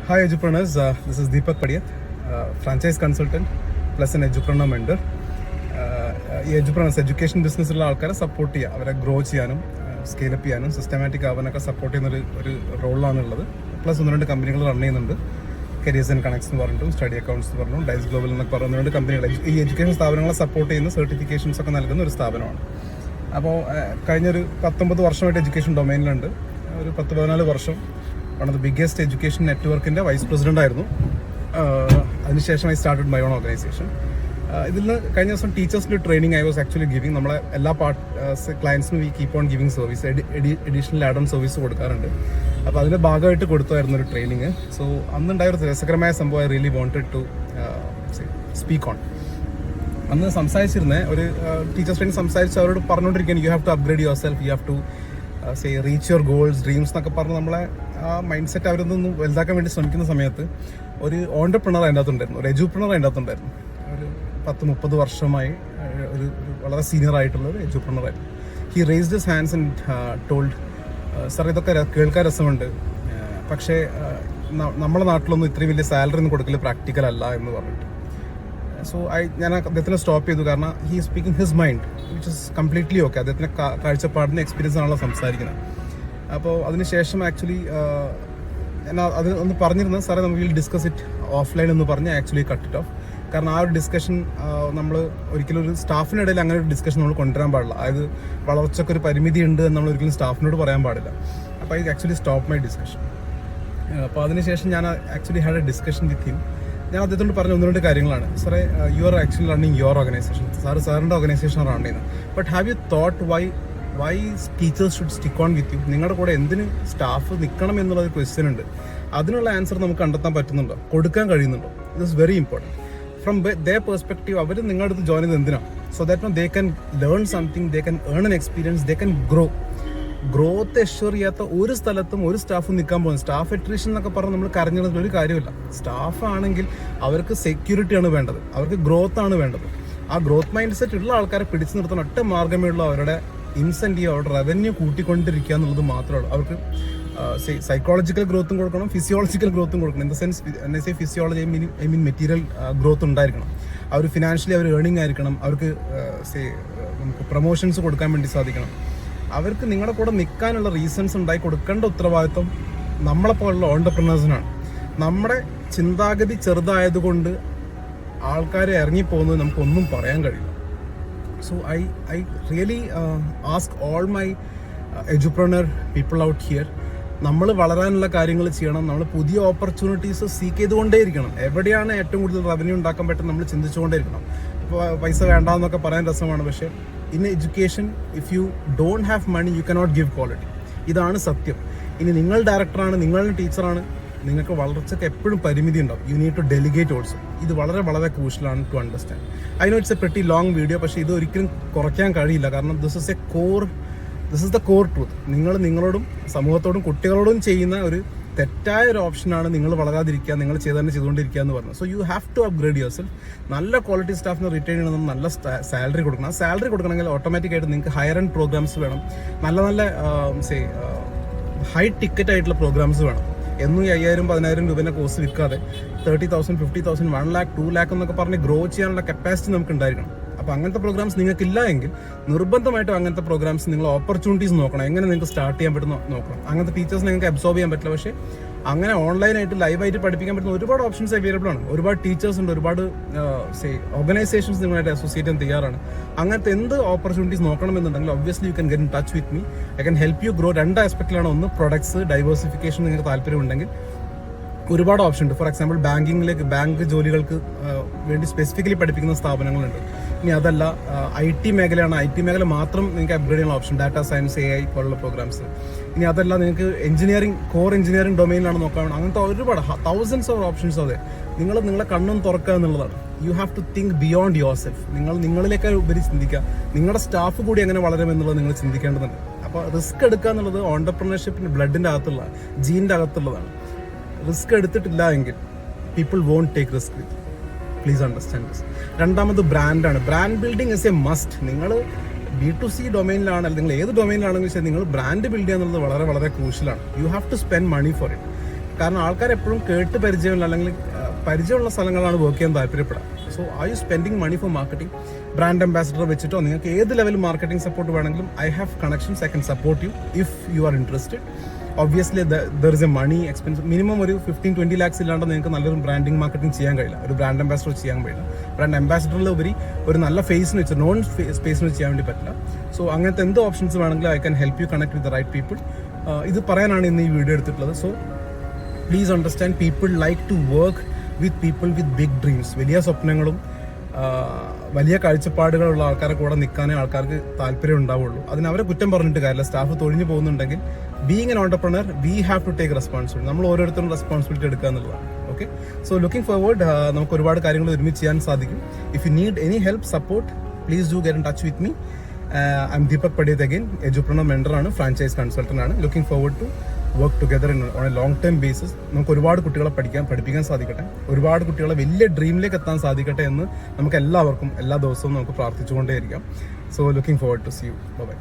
Hi Edupreneurs, this is Deepak Padiyath, franchise consultant plus an Edupreneur mentor. ഈ എഡ്യൂപ്രണേഴ്സ് education ബിസിനസ്സിലുള്ള ആൾക്കാരെ support ചെയ്യുക, അവരെ grow ചെയ്യാനും സ്കെയിലപ്പ് ചെയ്യാനും സിസ്റ്റമാറ്റിക് ആവാനൊക്കെ സപ്പോർട്ട് ചെയ്യുന്ന ഒരു റോളാണുള്ളത്. പ്ലസ് 1-2 കമ്പനികൾ റൺ ചെയ്യുന്നുണ്ട്. കരിയേഴ്സ് ആൻഡ് കണക്ട്സ് എന്ന് പറഞ്ഞിട്ടും സ്റ്റഡി അക്കൗണ്ട്സ് എന്ന് പറഞ്ഞു, ഡൈസ് ഗ്ലോബൽ എന്നൊക്കെ പറഞ്ഞ 1-2 കമ്പനികൾ ഈ എഡ്യൂക്കേഷൻ സ്ഥാപനങ്ങളെ സപ്പോർട്ട് ചെയ്യുന്ന സർട്ടിഫിക്കേഷൻസ് ഒക്കെ നൽകുന്ന ഒരു സ്ഥാപനമാണ്. അപ്പോൾ കഴിഞ്ഞൊരു 19 വർഷമായിട്ട് എഡ്യൂക്കേഷൻ ഡൊമൈനിലുണ്ട്. ഒരു 10-14 വർഷം one of the biggest education നെറ്റ്വർക്കിൻ്റെ വൈസ് പ്രസിഡന്റ് ആയിരുന്നു. അതിനുശേഷം I started my own organisation. ഇതിൽ നിന്ന് കഴിഞ്ഞ ദിവസം ടീച്ചേഴ്സിൻ്റെ training I was actually giving. നമ്മളെ എല്ലാ ക്ലയൻസിനും we keep on giving service, additional add on service കൊടുക്കാറുണ്ട്. അപ്പോൾ അതിൻ്റെ ഭാഗമായിട്ട് കൊടുത്തായിരുന്നു ഒരു ട്രെയിനിങ്. സോ അന്നുണ്ടായ ഒരു രസകരമായ സംഭവം I really wanted to speak on. അന്ന് സംസാരിച്ചിരുന്നേ ഒരു ടീച്ചേഴ്സ് ട്രെയിനിങ് സംസാരിച്ച് അവരോട് പറഞ്ഞുകൊണ്ടിരിക്കുകയാണ്, you have to upgrade yourself, you have to reach your goals, dreams എന്നൊക്കെ പറഞ്ഞ് നമ്മളെ ആ മൈൻഡ് സെറ്റ് അവരൊന്നും വലുതാക്കാൻ വേണ്ടി ശ്രമിക്കുന്ന സമയത്ത് ഒരു ഓണ്ടർപ്രണർ അതിൻ്റെ അകത്തുണ്ടായിരുന്നു, ഒരു എഡ്യൂപ്രണർ അതിൻ്റെ അകത്തുണ്ടായിരുന്നു. ഒരു 10-30 വർഷമായി ഒരു വളരെ സീനിയർ ആയിട്ടുള്ള ഒരു എഡ്യൂപ്രണർ ആയിരുന്നു. He raised his hands and told, sir ഇതൊക്കെ കേൾക്കാൻ രസമുണ്ട്, പക്ഷേ നമ്മുടെ നാട്ടിലൊന്നും ഇത്രയും വലിയ സാലറി ഒന്നും കൊടുക്കൽ പ്രാക്ടിക്കൽ അല്ല എന്ന് പറഞ്ഞിട്ട്. സോ ഞാൻ അദ്ദേഹത്തിനെ സ്റ്റോപ്പ് ചെയ്തു. കാരണം he speaking his mind which is completely okay. അദ്ദേഹത്തിൻ്റെ കാഴ്ചപ്പാടിന് എക്സ്പീരിയൻസ് ആണല്ലോ സംസാരിക്കുന്നത്. അപ്പോൾ അതിനുശേഷം ആക്ച്വലി ഞാൻ അത് ഒന്ന് പറഞ്ഞിരുന്നത്, സാറേ നമുക്ക് വിൽ ഡിസ്കസ് ഇറ്റ് ഓഫ്ലൈൻ എന്ന് പറഞ്ഞ് ആക്ച്വലി കട്ട് ഇറ്റ് ഓഫ്. കാരണം ആ ഒരു ഡിസ്കഷൻ നമ്മൾ ഒരിക്കലും ഒരു സ്റ്റാഫിനിടയിൽ അങ്ങനെ ഒരു ഡിസ്കഷൻ നമ്മൾ കൊണ്ടുവരാൻ പാടില്ല. അതായത് വളർച്ചയ്ക്ക് ഒരു പരിമിതി ഉണ്ട് എന്ന് നമ്മൾ ഒരിക്കലും സ്റ്റാഫിനോട് പറയാൻ പാടില്ല. അപ്പോൾ I actually stop my discussion. അപ്പോൾ അതിനുശേഷം ഞാൻ actually had A discussion with him. ഞാൻ അദ്ദേഹത്തോട് പറഞ്ഞ 1-2 കാര്യങ്ങളാണ്. സാറേ, you are actually running your organisation, സാറിൻ്റെ ഓർഗനൈസേഷൻ റൺ ചെയ്യുന്നത്. But have you thought Y teachers should stick on with you? നിങ്ങളുടെ കൂടെ എന്തിന് സ്റ്റാഫ് നിൽക്കണം എന്നുള്ളൊരു ക്വസ്റ്റ്യൻ ഉണ്ട്. അതിനുള്ള ആൻസർ നമുക്ക് കണ്ടെത്താൻ പറ്റുന്നുണ്ടോ, കൊടുക്കാൻ കഴിയുന്നുണ്ടോ? It is very important. From their perspective അവർ നിങ്ങളുടെ അടുത്ത് ജോയിൻ ചെയ്ത് എന്തിനാണ്? So that they can learn something, they can earn an experience, they can growth assure ചെയ്യാത്ത ഒരു സ്ഥലത്തും ഒരു സ്റ്റാഫും നിൽക്കാൻ പോകുന്നത്. സ്റ്റാഫ് അട്രീഷൻ എന്നൊക്കെ പറഞ്ഞ് നമ്മൾ കരഞ്ഞിടുന്ന ഒരു കാര്യമില്ല. സ്റ്റാഫ് ആണെങ്കിൽ അവർക്ക് സെക്യൂരിറ്റിയാണ് വേണ്ടത്, അവർക്ക് ഗ്രോത്ത് ആണ് വേണ്ടത്. ആ ഗ്രോത്ത് മൈൻഡ് സെറ്റ് ഉള്ള ആൾക്കാരെ പിടിച്ചു നിർത്താൻ ഒറ്റ മാർഗ്ഗമേ ഉള്ളൂ, അവരുടെ ഇൻസെൻറ്റീവ്, അവരുടെ റവന്യൂ കൂട്ടിക്കൊണ്ടിരിക്കുക എന്നുള്ളത് മാത്രമേ ഉള്ളൂ. അവർക്ക് സൈക്കോളജിക്കൽ ഗ്രോത്തും കൊടുക്കണം, ഫിസിയോളജിക്കൽ ഗ്രോത്തും കൊടുക്കണം. In the sense physiology I mean material growth ഉണ്ടായിരിക്കണം. അവർ ഫിനാൻഷ്യലി അവർ ഏർണിംഗ് ആയിരിക്കണം. അവർക്ക് നമുക്ക് പ്രൊമോഷൻസ് കൊടുക്കാൻ വേണ്ടി സാധിക്കണം. അവർക്ക് നിങ്ങളുടെ കൂടെ നിൽക്കാനുള്ള റീസൺസ് ഉണ്ടായി കൊടുക്കേണ്ട ഉത്തരവാദിത്വം നമ്മളെപ്പോലുള്ള ഓണ്ടർപ്രണേഴ്സിനാണ്. നമ്മുടെ ചിന്താഗതി ചെറുതായതുകൊണ്ട് ആൾക്കാരെ ഇറങ്ങിപ്പോകുന്നത് നമുക്കൊന്നും പറയാൻ കഴിയില്ല. So I really ask all my edupreneur people out here, നമ്മൾ വളരാനുള്ള കാര്യങ്ങൾ ചെയ്യണം. നമ്മൾ പുതിയ ഓപ്പർച്യൂണിറ്റീസ് സീക്ക് ചെയ്തുകൊണ്ടേയിരിക്കണം. എവിടെയാണ് ഏറ്റവും കൂടുതൽ റവന്യൂ ഉണ്ടാക്കാൻ പറ്റും നമ്മൾ ചിന്തിച്ചുകൊണ്ടേയിരിക്കണം. ഇപ്പോൾ പൈസ വേണ്ടാന്നൊക്കെ പറയാൻ രസമാണ്, പക്ഷേ in education if you don't have money you cannot give quality. ഇതാണ് സത്യം. ഇനി നിങ്ങൾ ഡയറക്ടറാണ്, നിങ്ങൾ ടീച്ചറാണ്, നിങ്ങൾക്ക് വളർച്ചയ്ക്ക് എപ്പോഴും പരിമിതി ഉണ്ടാവും. You need to delegate also. ഇത് വളരെ വളരെ ക്രൂഷ്യലാണ് to understand. I know it's a pretty long video, പക്ഷേ ഇത് ഒരിക്കലും കുറയ്ക്കാൻ കഴിയില്ല. കാരണം this is the core truth. നിങ്ങൾ നിങ്ങളോടും സമൂഹത്തോടും കുട്ടികളോടും ചെയ്യുന്ന ഒരു തെറ്റായ ഒരു ഓപ്ഷനാണ് നിങ്ങൾ വളരാതിരിക്കുക, നിങ്ങൾ ചെയ്തുകൊണ്ടിരിക്കുക എന്ന് പറഞ്ഞത്. So you have to upgrade yourself. നല്ല ക്വാളിറ്റി സ്റ്റാഫിനെ റിട്ടേൺ ചെയ്യണം, നല്ല സാലറി കൊടുക്കണം. ആ സാലറി കൊടുക്കണമെങ്കിൽ ഓട്ടോമാറ്റിക്കായിട്ട് നിങ്ങൾക്ക് ഹയർ ആൻഡ് പ്രോഗ്രാംസ് വേണം, നല്ല ഹൈ ടിക്കറ്റ് ആയിട്ടുള്ള പ്രോഗ്രാംസ് വേണം. എന്നും 5,000-10,000 രൂപേൻ്റെ കോഴ്സ് വിൽക്കാതെ 30,000, 50,000, 1 lakh, 2 lakh എന്നൊക്കെ പറഞ്ഞ് ഗ്രോ ചെയ്യാനുള്ള കപ്പാസിറ്റി നമുക്ക് ഉണ്ടായിരിക്കണം. അപ്പോൾ അങ്ങനത്തെ പ്രോഗ്രാംസ് നിങ്ങൾക്കില്ല എങ്കിൽ നിർബന്ധമായിട്ടും അങ്ങനത്തെ പ്രോഗ്രാംസ് നിങ്ങൾ ഓപ്പർച്യൂണിറ്റീസ് നോക്കണം. എങ്ങനെ നിങ്ങൾക്ക് സ്റ്റാർട്ട് ചെയ്യാൻ പറ്റുന്ന നോക്കണം. അങ്ങനത്തെ ടീച്ചേഴ്സ് നിങ്ങൾക്ക് അബ്സോർബ് ചെയ്യാൻ പറ്റില്ല, പക്ഷേ അങ്ങനെ ഓൺലൈനായിട്ട് ലൈവായിട്ട് പഠിപ്പിക്കാൻ പറ്റുന്ന ഒരുപാട് ഓപ്ഷൻസ് അവൈലബിൾ ആണ്. ഒരുപാട് ടീച്ചേഴ്സ് ഉണ്ട്, ഒരുപാട് ഓർഗനൈസേഷൻസ് നിങ്ങളായിട്ട് അസോസിയേറ്റ് ചെയ്യാൻ തയ്യാറാണ്. അങ്ങനത്തെ എന്ത് ഓപ്പർച്യൂണിറ്റീസ് നോക്കണമെന്നുണ്ടെങ്കിൽ obviously you can get in touch with me. I can help you grow. 2 ആസ്പെക്റ്റിലാണ്. ഒന്ന് പ്രൊഡക്ട്സ് ഡൈവേഴ്സിഫിക്കേഷൻ നിങ്ങൾക്ക് താല്പര്യമുണ്ടെങ്കിൽ ഒരുപാട് ഓപ്ഷൻ ഉണ്ട്. ഫോർ എക്സാമ്പിൾ ബാങ്ക് ജോലികൾക്ക് വേണ്ടി സ്പെസിഫിക്കലി പഠിപ്പിക്കുന്ന സ്ഥാപനങ്ങളുണ്ട്. ഇനി അതല്ല IT മേഖലയാണ്, IT മേഖല മാത്രം നിങ്ങൾക്ക് അപ്ഗ്രേഡ് ചെയ്യാനുള്ള ഓപ്ഷൻ, ഡാറ്റാ സയൻസ്, AI പോലുള്ള പ്രോഗ്രാംസ്. ഇനി അതല്ല നിങ്ങൾക്ക് കോർ എഞ്ചിനീയറിംഗ് ഡൊമൈനിലാണ് നോക്കാൻ, അങ്ങനത്തെ ഒരുപാട് തൗസൻഡ്സ് ഓഫ് ഓപ്ഷൻസ്. അതെ, നിങ്ങളെ കണ്ണും തുറക്കുക എന്നുള്ളതാണ്. You have to think beyond yourself. നിങ്ങളിലേക്ക് ഉപരി ചിന്തിക്കുക. നിങ്ങളുടെ സ്റ്റാഫ് കൂടി എങ്ങനെ വളരുമെന്നുള്ളത് നിങ്ങൾ ചിന്തിക്കേണ്ടതുണ്ട്. അപ്പോൾ റിസ്ക് എടുക്കുക എന്നുള്ളത് ഓണ്ടർപ്രണർഷിപ്പിൻ്റെ ബ്ലഡിൻ്റെ അകത്തുള്ള ജീൻ്റെ അകത്തുള്ളതാണ്. റിസ്ക് എടുത്തിട്ടില്ല എങ്കിൽ people won't take risk with. Please understand this. രണ്ടാമത് ബ്രാൻഡാണ്. Brand building is a must. നിങ്ങൾ B2C ഡൊമൈനിലാണ്, അല്ലെങ്കിൽ ഏത് ഡൊമൈനിലാണെങ്കിലും ശരി, നിങ്ങൾ ബ്രാൻഡ് ബിൽഡ് ചെയ്യുക എന്നുള്ളത് വളരെ വളരെ ക്രൂഷ്യലാണ്. You have to spend money for it. കാരണം ആൾക്കാർ എപ്പോഴും കേട്ട് പരിചയമില്ല അല്ലെങ്കിൽ പരിചയമുള്ള സ്ഥലങ്ങളാണ് വർക്ക് ചെയ്യാൻ താല്പര്യപ്പെടുക. So are you spending money for marketing? Brand ambassador വെച്ചിട്ടോ നിങ്ങൾക്ക് ഏത് ലെവൽ മാർക്കറ്റിംഗ് സപ്പോർട്ട് വേണമെങ്കിലും I have connections, I can support you if you are interested. Obviously there is a money expense. Minimum ഒരു 15-20 lakhs ഇല്ലാണ്ട് നിങ്ങൾക്ക് നല്ലൊരു branding marketing ചെയ്യാൻ കഴിയില്ല, ഒരു ബ്രാൻഡ് അംബാസിഡർ ചെയ്യാൻ കഴിയില്ല. ബ്രാൻഡ് അംബാസിഡറിൽ ഉപരി ഒരു നല്ല ഫേസിന് വെച്ച് നോൺ സ്പേസിന് വെച്ച് ചെയ്യാൻ വേണ്ടി പറ്റില്ല. സോ അങ്ങനത്തെ എന്ത് ഓപ്ഷൻസ് വേണമെങ്കിലും I can help you connect with the right people. ഇത് പറയാനാണ് ഇന്ന് ഈ വീഡിയോ എടുത്തിട്ടുള്ളത്. So please understand, people like to work with people with big dreams. വലിയ സ്വപ്നങ്ങളും വലിയ കാഴ്ചപ്പാടുകളുള്ള ആൾക്കാരെ കൂടെ നിൽക്കാനേ ആൾക്കാർക്ക് താല്പര്യം ഉണ്ടാവുള്ളൂ. അതിന് അവരെ കുറ്റം പറഞ്ഞിട്ട് കാര്യമില്ല. സ്റ്റാഫ് തൊഴിഞ്ഞു പോകുന്നുണ്ടെങ്കിൽ being an entrepreneur we have to take responsibility. നമ്മൾ ഓരോരുത്തരും റെസ്പോൺസിബിലിറ്റി എടുക്കുക എന്നുള്ളതാണ്. ഓക്കെ, സോ ലുക്കിംഗ് ഫോർവേഡ്, നമുക്ക് ഒരുപാട് കാര്യങ്ങൾ ഒരുമിച്ച് ചെയ്യാൻ സാധിക്കും. If you need any help support please do get in touch with me. I am Deepak Padiyath again, edupreneur മെൻറ്ററാണ്, ഫ്രാഞ്ചൈസ് കൺസൾട്ടൻ്റ് ആണ്. Looking forward to work together on a long term basis. നമുക്ക് ഒരുപാട് കുട്ടികളെ പഠിപ്പിക്കാൻ സാധിക്കട്ടെ, ഒരുപാട് കുട്ടികളെ വലിയ ഡ്രീമിലേക്ക് എത്താൻ സാധിക്കട്ടെ എന്ന് നമുക്ക് എല്ലാവർക്കും എല്ലാ ദിവസവും നമുക്ക് പ്രാർത്ഥിച്ചുകൊണ്ടേയിരിക്കാം. So looking forward to see you. By.